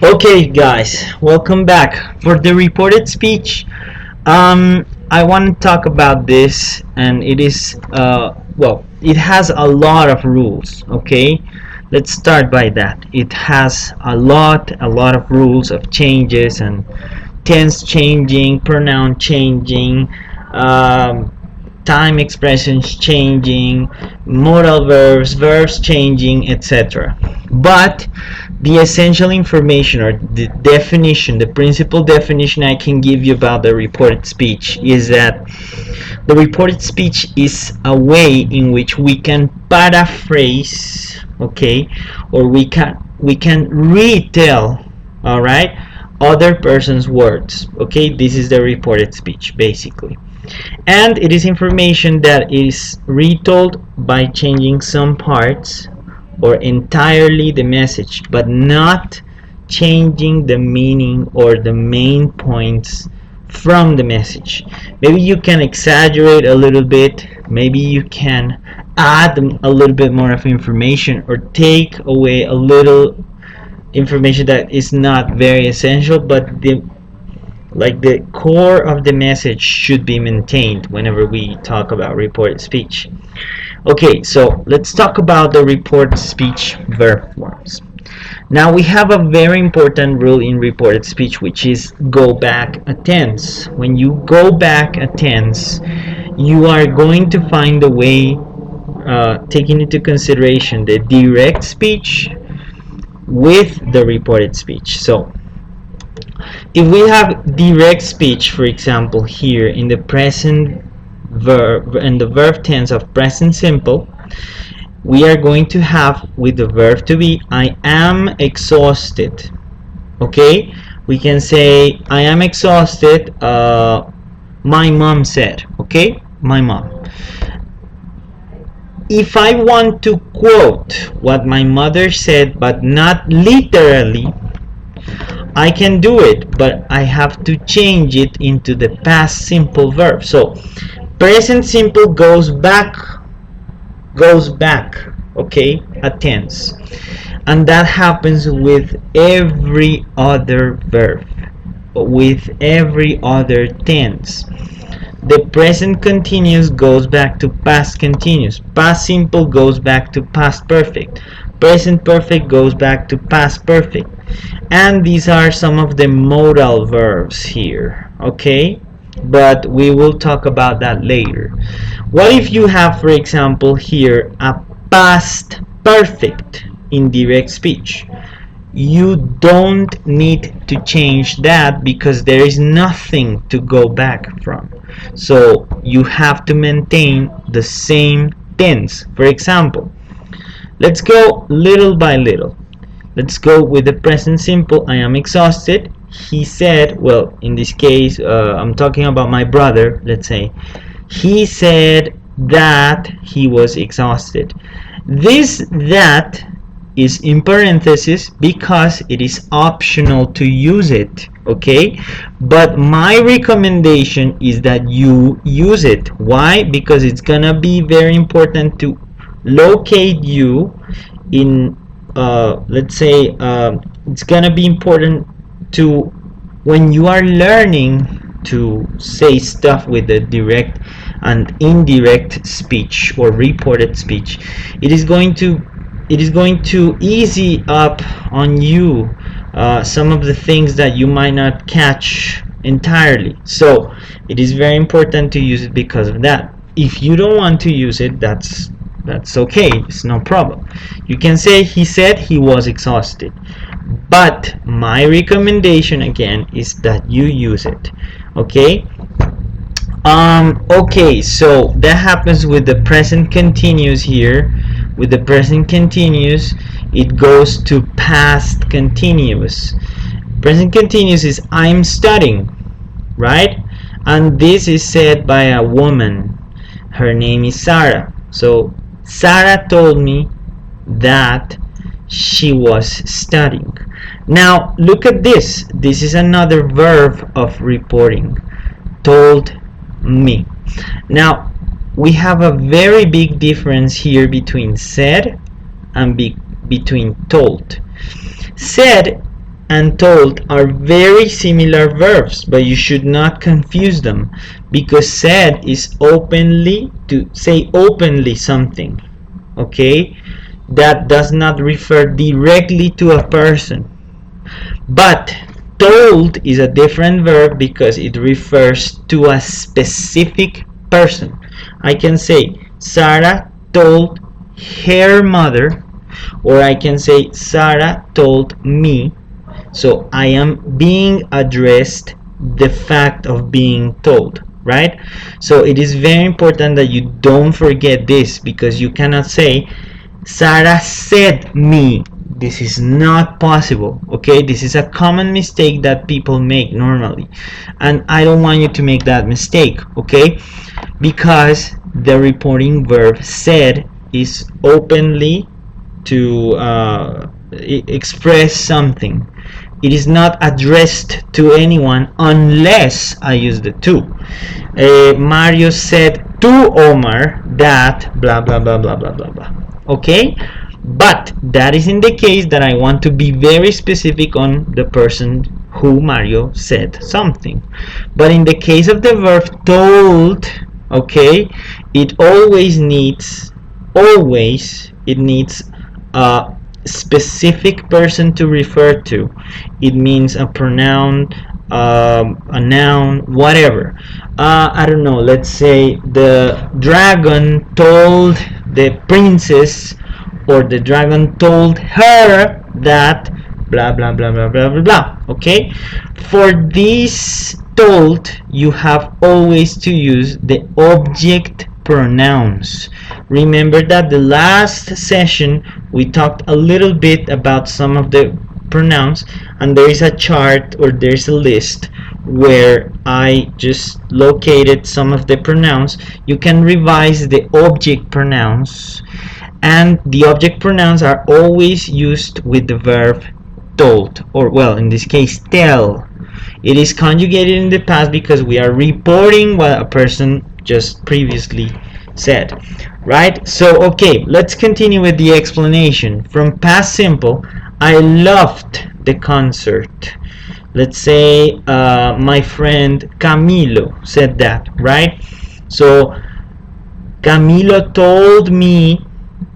Okay, guys, welcome back. For the reported speech, I want to talk about this, and it is, it has a lot of rules, okay? Let's start by that. It has a lot of rules of changes and tense changing, pronoun changing, um, time expressions changing, modal verbs, verbs changing, etc. But the essential information or the definition, the principal definition I can give you about the reported speech is that the reported speech is a way in which we can paraphrase, okay, or we can retell, all right, other person's words. Okay, this is the reported speech basically, and it is information that is retold by changing some parts or entirely the message, but not changing the meaning or the main points from the message. Maybe you can exaggerate a little bit, maybe you can add a little bit more of information or take away a little information that is not very essential, but the core of the message should be maintained whenever we talk about reported speech. Okay, so let's talk about the reported speech verb forms. Now we have a very important rule in reported speech, which is go back a tense. When you go back a tense, you are going to find a way, taking into consideration the direct speech with the reported speech. So if we have direct speech, for example, here in the present verb and the verb tense of present simple, we are going to have with the verb to be I am exhausted. Okay, we can say I am exhausted, my mom said. Okay, my mom. If I want to quote what my mother said but not literally, I can do it, but I have to change it into the past simple verb. So present simple goes back, okay, a tense, and that happens with every other verb, with every other tense. The present continuous goes back to past continuous, past simple goes back to past perfect, present perfect goes back to past perfect, and these are some of the modal verbs here, okay, but we will talk about that later. What if you have, for example, here a past perfect in direct speech? You don't need to change that because there is nothing to go back from. So you have to maintain the same tense. For example, let's go little by little. Let's go with the present simple. I am exhausted. He said, well, in this case, I'm talking about my brother, let's say. He said that he was exhausted. This that is in parentheses because it is optional to use it, okay? But my recommendation is that you use it. Why? Because it's gonna be very important to locate you in, let's say, it's gonna be important to, when you are learning to say stuff with the direct and indirect speech or reported speech, it is going to easy up on you some of the things that you might not catch entirely. So it is very important to use it because of that. If you don't want to use it, that's okay, it's no problem. You can say he said he was exhausted, but my recommendation again is that you use it, okay? Okay, so that happens with the present continuous here. With the present continuous, it goes to past continuous. Present continuous is I'm studying, right? And this is said by a woman. Her name is Sarah. So Sarah told me that she was studying. Now look at this. This is another verb of reporting. Told me. Now we have a very big difference here between said and between told. Said and told are very similar verbs, but you should not confuse them, because said is openly, to say openly something, okay, that does not refer directly to a person. But told is a different verb because it refers to a specific person. I can say Sarah told her mother, or I can say Sarah told me. So I am being addressed the fact of being told, right? So it is very important that you don't forget this, because you cannot say Sarah said me. This is not possible, okay? This is a common mistake that people make normally, and I don't want you to make that mistake, okay? Because the reporting verb said is openly to express something. It is not addressed to anyone unless I use the to. Mario said to Omar that blah blah blah blah blah blah blah. Okay? But that is in the case that I want to be very specific on the person who Mario said something. But in the case of the verb told, okay, it needs a specific person to refer to. It means a pronoun, a noun, whatever. I don't know, let's say the dragon told the princess, or the dragon told her that blah blah blah blah blah blah blah. Okay, for this told you have always to use the object pronouns. Remember that the last session we talked a little bit about some of the pronouns, and there is a chart, or there's a list where I just located some of the pronouns. You can revise the object pronouns, and the object pronouns are always used with the verb told, or well, in this case tell. It is conjugated in the past because we are reporting what a person just previously said, right? So okay, let's continue with the explanation. From past simple, I loved the concert. Let's say my friend Camilo said that, right? So Camilo told me,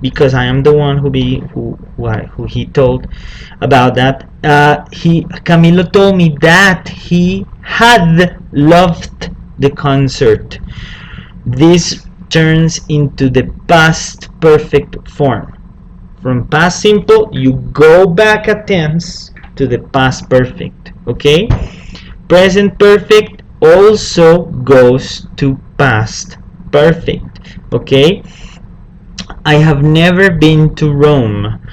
because I am the one who he told about that. Camilo told me that he had loved the concert. This turns into the past perfect form. From past simple, you go back a tense to the past perfect. Okay? Present perfect also goes to past perfect. Okay? I have never been to Rome.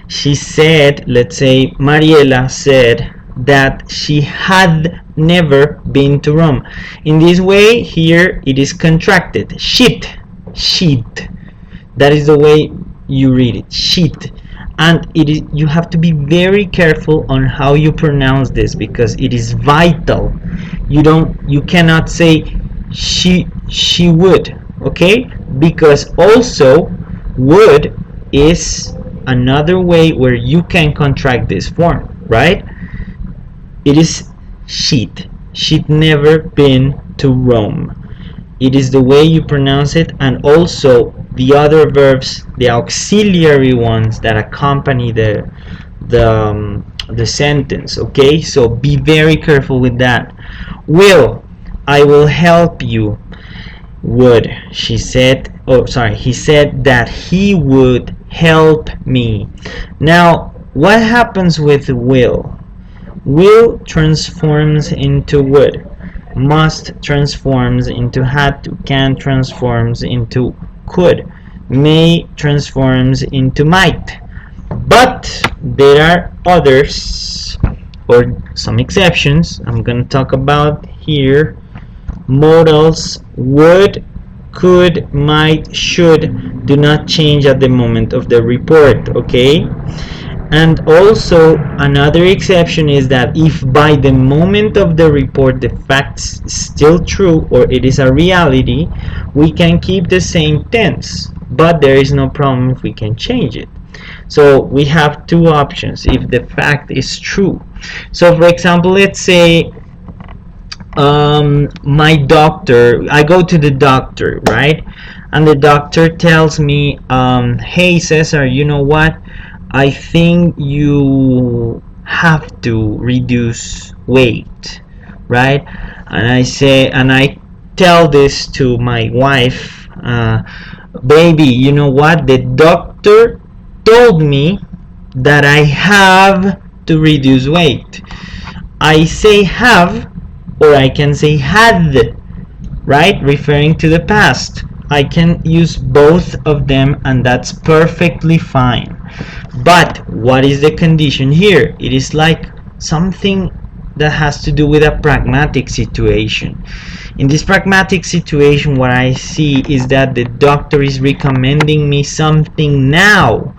She said, let's say Mariela said that she had never been to Rome. In this way, here it is contracted. Sheet. That is the way you read it. Sheet. And you have to be very careful on how you pronounce this, because it is vital. You cannot say she would, okay? Because also would is another way where you can contract this form, right? It is she'd never been to Rome. It is the way you pronounce it, and also the other verbs, the auxiliary ones that accompany the sentence. Okay, so be very careful with that. Will, I will help you. Would, she said, oh sorry, he said that he would help me. Now what happens with will? Will transforms into would, must transforms into had to, can transforms into could, may transforms into might. But there are others, or some exceptions I'm going to talk about here. Modals would, could, might, should do not change at the moment of the report, okay? And also another exception is that if by the moment of the report the fact's still true, or it is a reality, we can keep the same tense, but there is no problem if we can change it. So we have two options. If the fact is true, So for example, let's say my doctor, I go to the doctor, right? And the doctor tells me, hey Cesar, you know what, I think you have to reduce weight, right? And I say, and I tell this to my wife, baby, you know what, the doctor told me that I have to reduce weight. I say have, or I can say had, right? Referring to the past. I can use both of them, and that's perfectly fine. But what is the condition here? It is like something that has to do with a pragmatic situation. In this pragmatic situation, what I see is that the doctor is recommending me something now,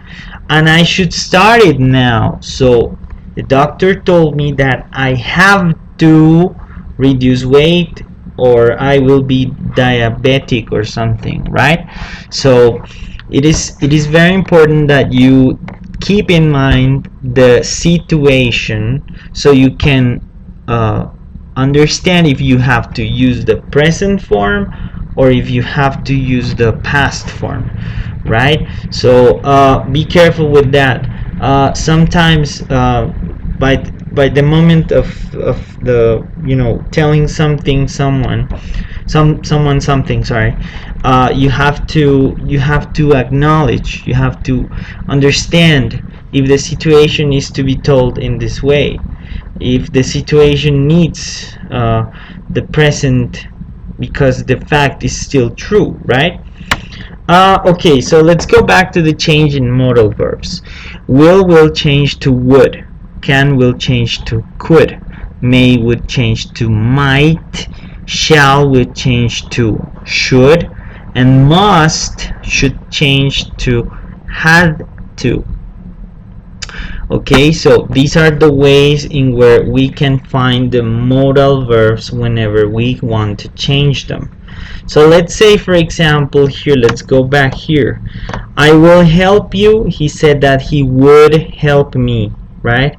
and I should start it now. So the doctor told me that I have to reduce weight, or I will be diabetic or something, right? So it is very important that you keep in mind the situation, so you can understand if you have to use the present form or if you have to use the past form, right? So be careful with that. Sometimes by the moment of the, telling someone something, sorry, you have to acknowledge, you have to understand if the situation is to be told in this way, if the situation needs the present, because the fact is still true, right? Okay, so let's go back to the change in modal verbs. Will change to would. Can will change to could. May would change to might. Shall would change to should. And must should change to had to. Okay, so these are the ways in where we can find the modal verbs whenever we want to change them. So let's say, for example, here, let's go back here. I will help you. He said that he would help me, right?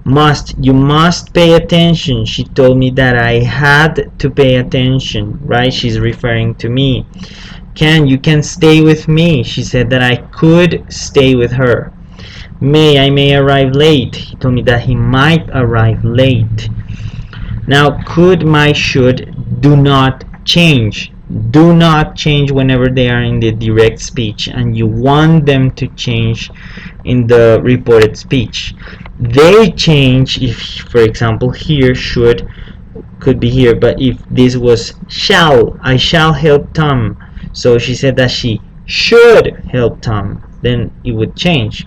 Must, you must pay attention. She told me that I had to pay attention, right? She's referring to me. Can, you can stay with me. She said that I could stay with her. May, I may arrive late. He told me that he might arrive late. Now, could, might, should do not change. Do not change whenever they are in the direct speech and you want them to change in the reported speech. They change if, for example, here, should could be here, but if this was shall, I shall help Tom. So she said that she should help Tom, then it would change.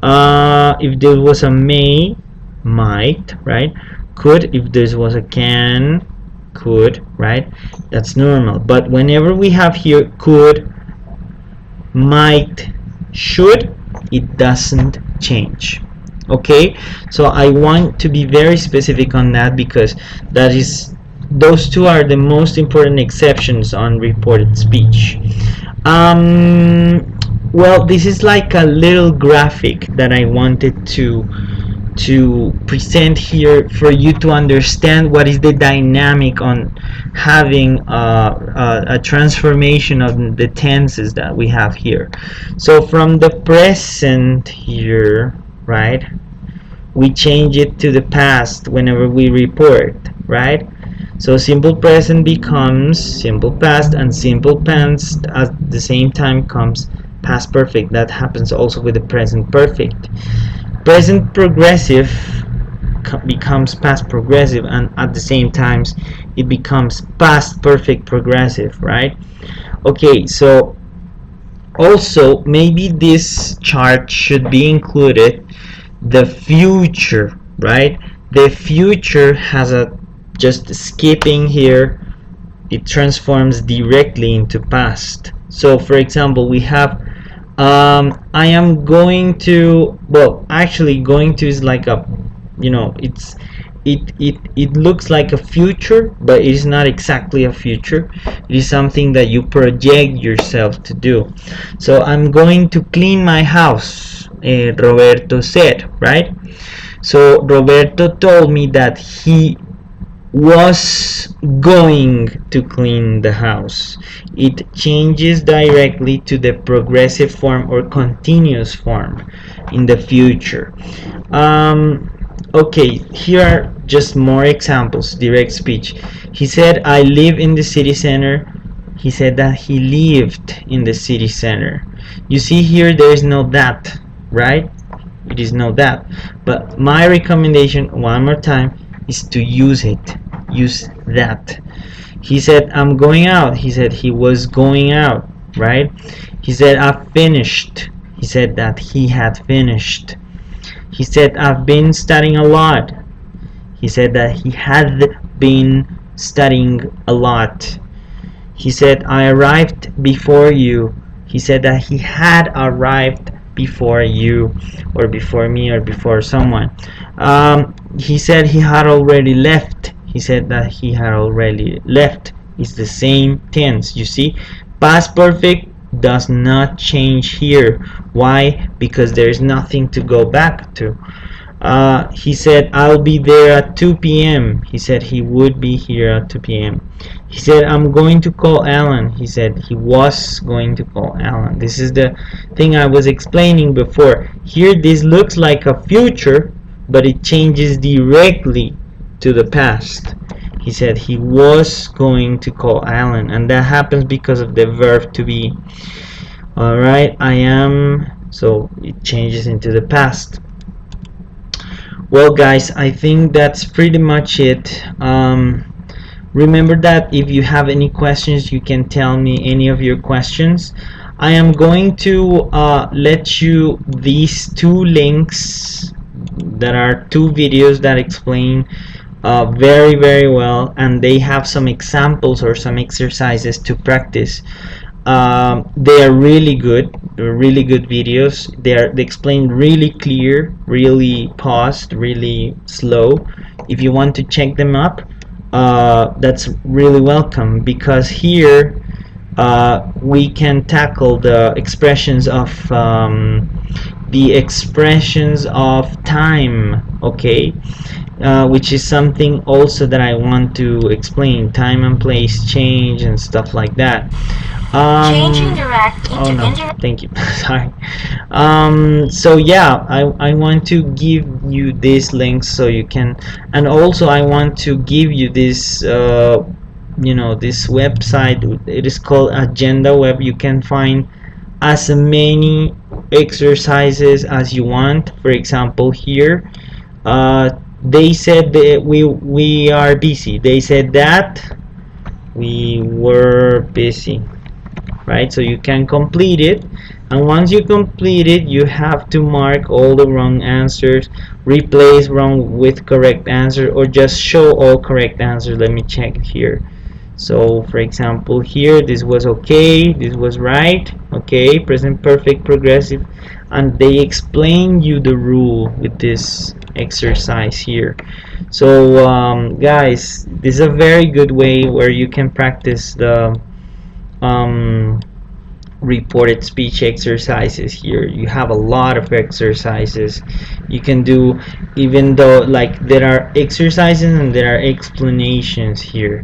If there was a may, might, right? Could, if this was a can, could, right? That's normal. But whenever we have here could, might, should, it doesn't change. Okay, so I want to be very specific on that, because those two are the most important exceptions on reported speech. Well, this is like a little graphic that I wanted to present here for you to understand what is the dynamic on having a transformation of the tenses that we have here. So from the present here, right, we change it to the past whenever we report, right? So simple present becomes simple past, and simple past at the same time comes past perfect. That happens also with the present perfect. Present progressive becomes past progressive, and at the same time it becomes past perfect progressive, right? Okay, so also maybe this chart should be included the future, right? The future has a, just skipping here, it transforms directly into past. So for example, we have I am going to, well, actually going to is like a, it looks like a future, but it is not exactly a future. It is something that you project yourself to do. So I'm going to clean my house, Roberto said, right? So Roberto told me that he was going to clean the house. It changes directly to the progressive form or continuous form in the future. Okay, here are just more examples. Direct speech. He said, I live in the city center. He said that he lived in the city center. You see here, there is no that, right? It is no that. But my recommendation, one more time, is to use it. Use that. He said, I'm going out. He said he was going out, right? He said, I've finished. He said that he had finished. He said, I've been studying a lot. He said that he had been studying a lot. He said, I arrived before you. He said that he had arrived before you, or before me, or before someone. He said he had already left. He said that he had already left. It's the same tense. You see, past perfect does not change here. Why? Because there is nothing to go back to. He said, I'll be there at 2 p.m. He said he would be here at 2 p.m. He said, I'm going to call Alan. He said he was going to call Alan. This is the thing I was explaining before. Here, this looks like a future, but it changes directly to the past. He said he was going to call Alan, and that happens because of the verb to be. Alright, I am. So it changes into the past. Well, guys, I think that's pretty much it. Remember that if you have any questions, you can tell me any of your questions. I am going to let you these two links that are two videos that explain very, very well, and they have some examples or some exercises to practice. They are really good. They're really good videos. They explain really clear, really paused, really slow. If you want to check them up, that's really welcome, because here we can tackle the expressions of time. Okay, which is something also that I want to explain. Time and place change and stuff like that. Changing direct into oh no, indirect. Thank you. Sorry. So yeah, I want to give you these links so you can, and also I want to give you this this website. It is called Agenda Web. You can find as many exercises as you want. For example, here they said that we are busy. They said that we were busy, right? So you can complete it, and once you complete it, you have to mark all the wrong answers, replace wrong with correct answer, or just show all correct answers. Let me check here. So for example, here this was okay, this was right, okay, present perfect, progressive, and they explain you the rule with this exercise here. So guys, this is a very good way where you can practice the um, reported speech exercises. Here you have a lot of exercises you can do, even though like there are exercises and there are explanations here.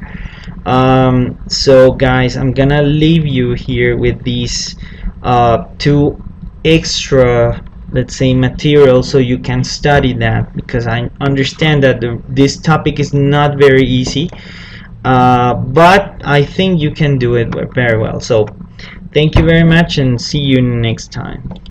So guys, I'm gonna leave you here with these two extra, let's say, material, so you can study that, because I understand that this topic is not very easy, but I think you can do it very well. So thank you very much, and see you next time.